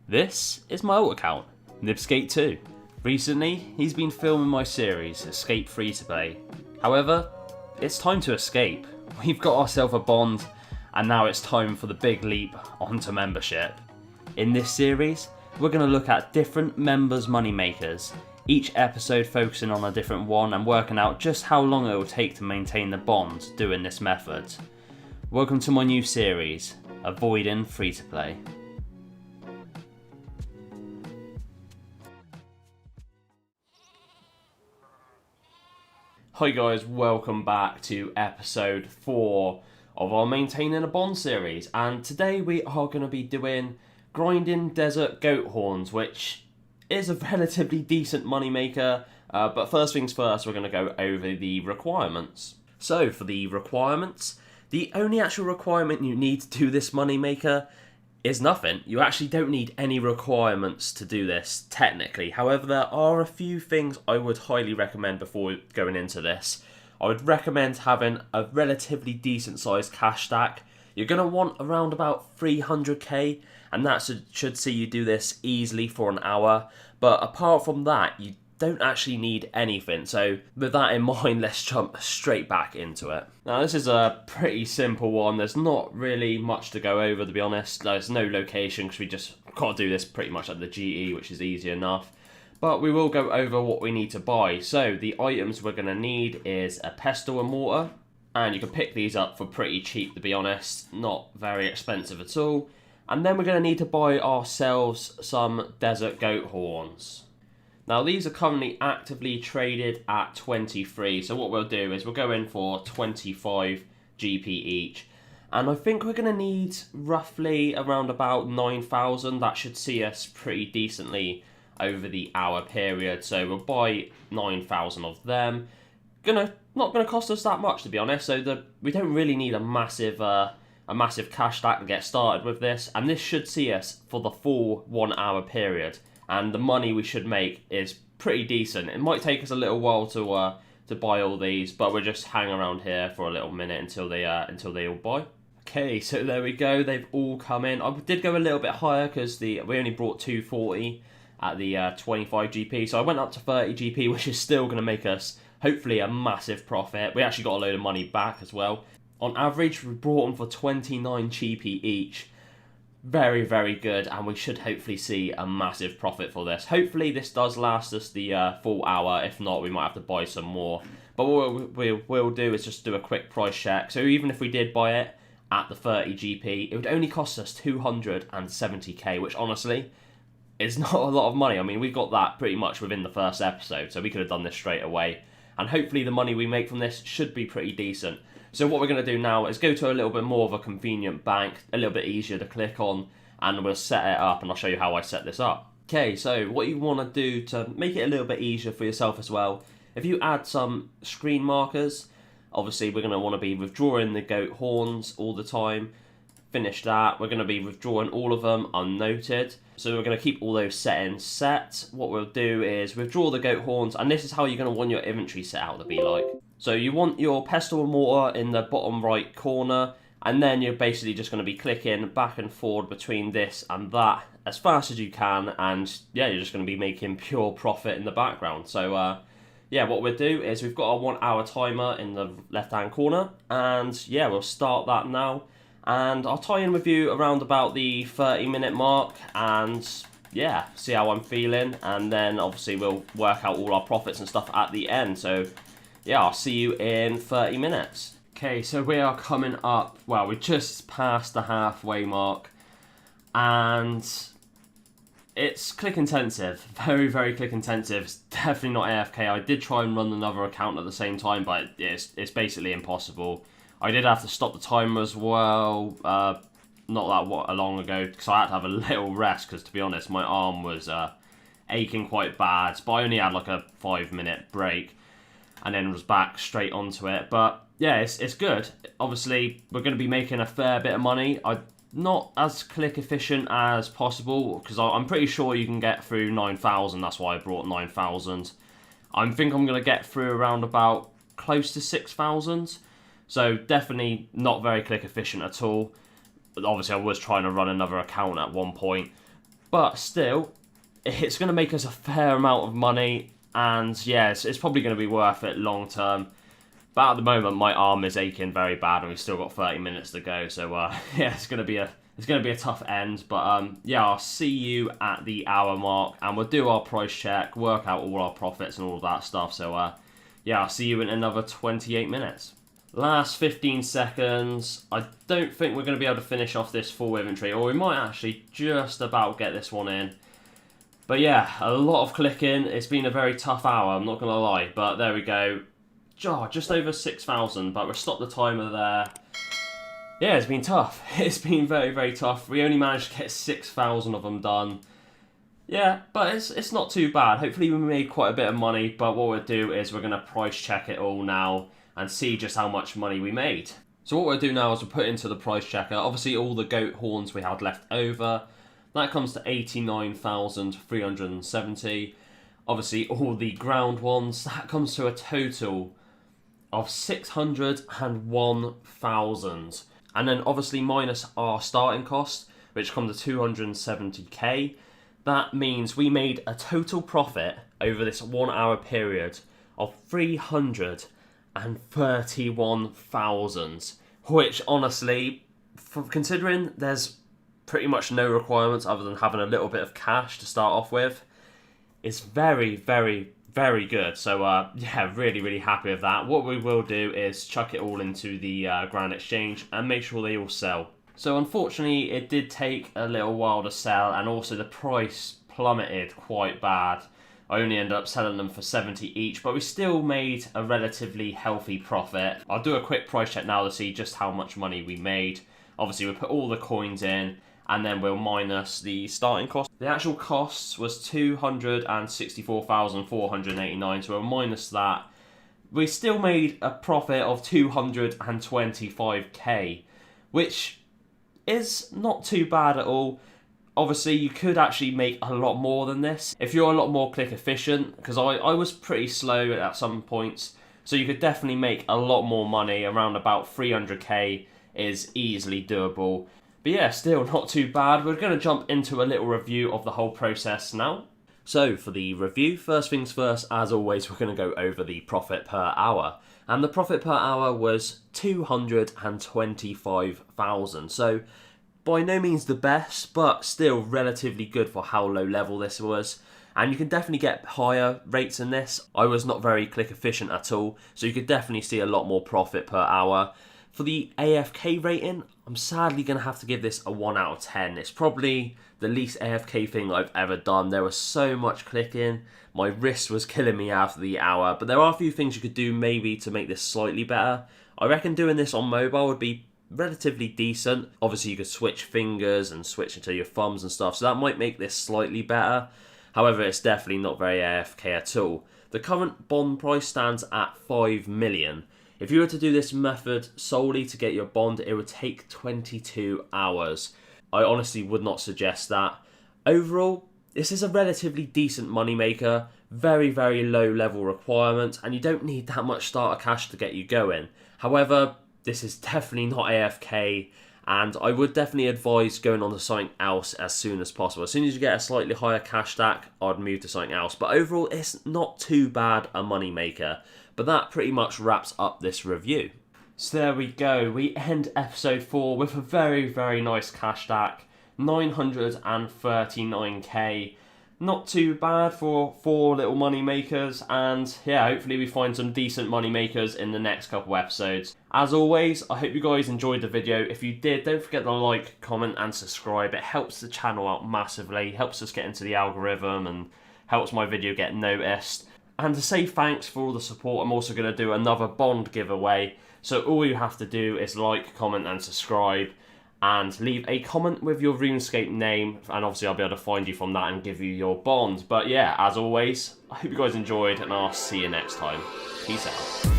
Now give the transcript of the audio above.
This is my alt account, NibzScape 2. Recently, he's been filming my series, Escape Free to Play. However, it's time to escape. We've got ourselves a bond, and now it's time for the big leap onto membership. In this series, we're going to look at different members' moneymakers, each episode focusing on a different one and working out just how long it will take to maintain the bond doing this method. Welcome to my new series, Avoid F2P. Hi guys, welcome back to episode 4 of our Maintaining a Bond series, and today we are going to be doing grinding desert goat horns, which is a relatively decent moneymaker, but first things first, we're going to go over the requirements. So for the requirements, the only actual requirement you need to do this moneymaker is nothing. You actually don't need any requirements to do this, technically. However, there are a few things I would highly recommend before going into this. I would recommend having a relatively decent sized cash stack. You're going to want around about 300k, and that should see you do this easily for an hour. But apart from that, you don't actually need anything. So with that in mind, let's jump straight back into it. Now this is a pretty simple one. There's not really much to go over, to be honest. There's no location because we just got to do this pretty much at the GE, which is easy enough. But we will go over what we need to buy. So the items we're going to need is a pestle and mortar. And you can pick these up for pretty cheap, to be honest. Not very expensive at all. And then we're going to need to buy ourselves some desert goat horns. Now these are currently actively traded at 23, so what we'll do is we'll go in for 25 GP each. And I think we're going to need roughly around about 9,000. That should see us pretty decently over the hour period. So we'll buy 9,000 of them. Not going to cost us that much, to be honest. So we don't really need a massive cash stack to get started with this. And this should see us for the full 1 hour period. And the money we should make is pretty decent. It might take us a little while to buy all these, but we'll just hang around here for a little minute until they all buy. Okay, so there we go. They've all come in. I did go a little bit higher because we only brought 240 at the 25 GP, so I went up to 30 GP, which is still going to make us hopefully a massive profit. We actually got a load of money back as well. On average, we brought them for 29 GP each. Very, very good, and we should hopefully see a massive profit for this. Hopefully this does last us the full hour. If not, we might have to buy some more. But what we'll do is just do a quick price check. So even if we did buy it at the 30 GP, it would only cost us 270k, which honestly is not a lot of money. I mean, we got that pretty much within the first episode, so we could have done this straight away. And hopefully the money we make from this should be pretty decent. So what we're going to do now is go to a little bit more of a convenient bank, a little bit easier to click on, and we'll set it up, and I'll show you how I set this up. Okay, so what you want to do to make it a little bit easier for yourself as well, if you add some screen markers, obviously we're going to want to be withdrawing the goat horns all the time. Finish that, we're going to be withdrawing all of them unnoted. So we're going to keep all those settings set. What we'll do is withdraw the goat horns, and this is how you're going to want your inventory set out to be like. So you want your pestle and mortar in the bottom right corner, and then you're basically just going to be clicking back and forward between this and that as fast as you can, and yeah, you're just going to be making pure profit in the background. So yeah, what we'll do is we've got our 1 hour timer in the left hand corner, and yeah, we'll start that now. And I'll tie in with you around about the 30-minute mark, and yeah, see how I'm feeling, and then obviously we'll work out all our profits and stuff at the end. So yeah, I'll see you in 30 minutes. Okay, so we are coming up, well, we just passed the halfway mark, and it's click intensive, very, very click intensive. It's definitely not AFK. I did try and run another account at the same time, but it's basically impossible. I did have to stop the timer as well, not that long ago, because I had to have a little rest, because to be honest, my arm was aching quite bad, but I only had like a 5-minute break, and then was back straight onto it. But yeah, it's good. Obviously, we're going to be making a fair bit of money. I'm not as click efficient as possible, because I'm pretty sure you can get through 9,000, that's why I brought 9,000. I think I'm going to get through around about close to 6,000. So definitely not very click efficient at all. But obviously I was trying to run another account at one point. But still, it's going to make us a fair amount of money, and yeah, it's probably going to be worth it long term. But at the moment, my arm is aching very bad, and we've still got 30 minutes to go. So yeah, it's going to be a tough end. But yeah, I'll see you at the hour mark, and we'll do our price check, work out all our profits and all of that stuff. So yeah, I'll see you in another 28 minutes. Last 15 seconds. I don't think we're going to be able to finish off this full inventory, or we might actually just about get this one in. But yeah, a lot of clicking. It's been a very tough hour, I'm not going to lie. But there we go. Just over 6,000, but we'll stop the timer there. Yeah, it's been tough. It's been very, very tough. We only managed to get 6,000 of them done. Yeah, but it's not too bad. Hopefully we made quite a bit of money, but what we'll do is we're going to price check it all now and see just how much money we made. So what we'll do now is we'll put into the price checker, obviously all the goat horns we had left over. That comes to 89,370. Obviously all the ground ones, that comes to a total of 601,000. And then obviously minus our starting cost, which comes to 270k. That means we made a total profit over this 1 hour period of 331,000, which honestly, considering there's pretty much no requirements other than having a little bit of cash to start off with, is very, very, very good. So yeah, really, really happy with that. What we will do is chuck it all into the Grand Exchange and make sure they all sell. So unfortunately, it did take a little while to sell, and also the price plummeted quite bad. I only ended up selling them for 70 each, but we still made a relatively healthy profit. I'll do a quick price check now to see just how much money we made. Obviously, we'll put all the coins in, and then we'll minus the starting cost. The actual costs was 264,489, so we'll minus that. We still made a profit of 225k, which is not too bad at all. Obviously, you could actually make a lot more than this if you're a lot more click efficient, because I was pretty slow at some points, so you could definitely make a lot more money. Around about 300k is easily doable. But yeah, still not too bad. We're going to jump into a little review of the whole process now. So for the review, first things first, as always, we're going to go over the profit per hour. And the profit per hour was 225,000. So by no means the best, but still relatively good for how low level this was. And you can definitely get higher rates than this. I was not very click efficient at all, so you could definitely see a lot more profit per hour. For the AFK rating, I'm sadly going to have to give this a 1 out of 10. It's probably the least AFK thing I've ever done. There was so much clicking. My wrist was killing me after the hour. But there are a few things you could do maybe to make this slightly better. I reckon doing this on mobile would be relatively decent. Obviously, you could switch fingers and switch into your thumbs and stuff. So that might make this slightly better. However, it's definitely not very AFK at all. The current bond price stands at 5 million. If you were to do this method solely to get your bond, it would take 22 hours. I honestly would not suggest that. Overall, this is a relatively decent moneymaker, very, very low level requirement, and you don't need that much starter cash to get you going. However, this is definitely not AFK, and I would definitely advise going on to something else as soon as possible. As soon as you get a slightly higher cash stack, I'd move to something else. But overall, it's not too bad a moneymaker. But that pretty much wraps up this review. So there we go. We end episode 4 with a very, very nice cash stack. 939k. Not too bad for 4 little money makers. And yeah, hopefully we find some decent money makers in the next couple episodes. As always, I hope you guys enjoyed the video. If you did, don't forget to like, comment and subscribe. It helps the channel out massively. Helps us get into the algorithm and helps my video get noticed. And to say thanks for all the support, I'm also going to do another bond giveaway. So all you have to do is like, comment and subscribe. And leave a comment with your RuneScape name. And obviously I'll be able to find you from that and give you your bond. But yeah, as always, I hope you guys enjoyed and I'll see you next time. Peace out.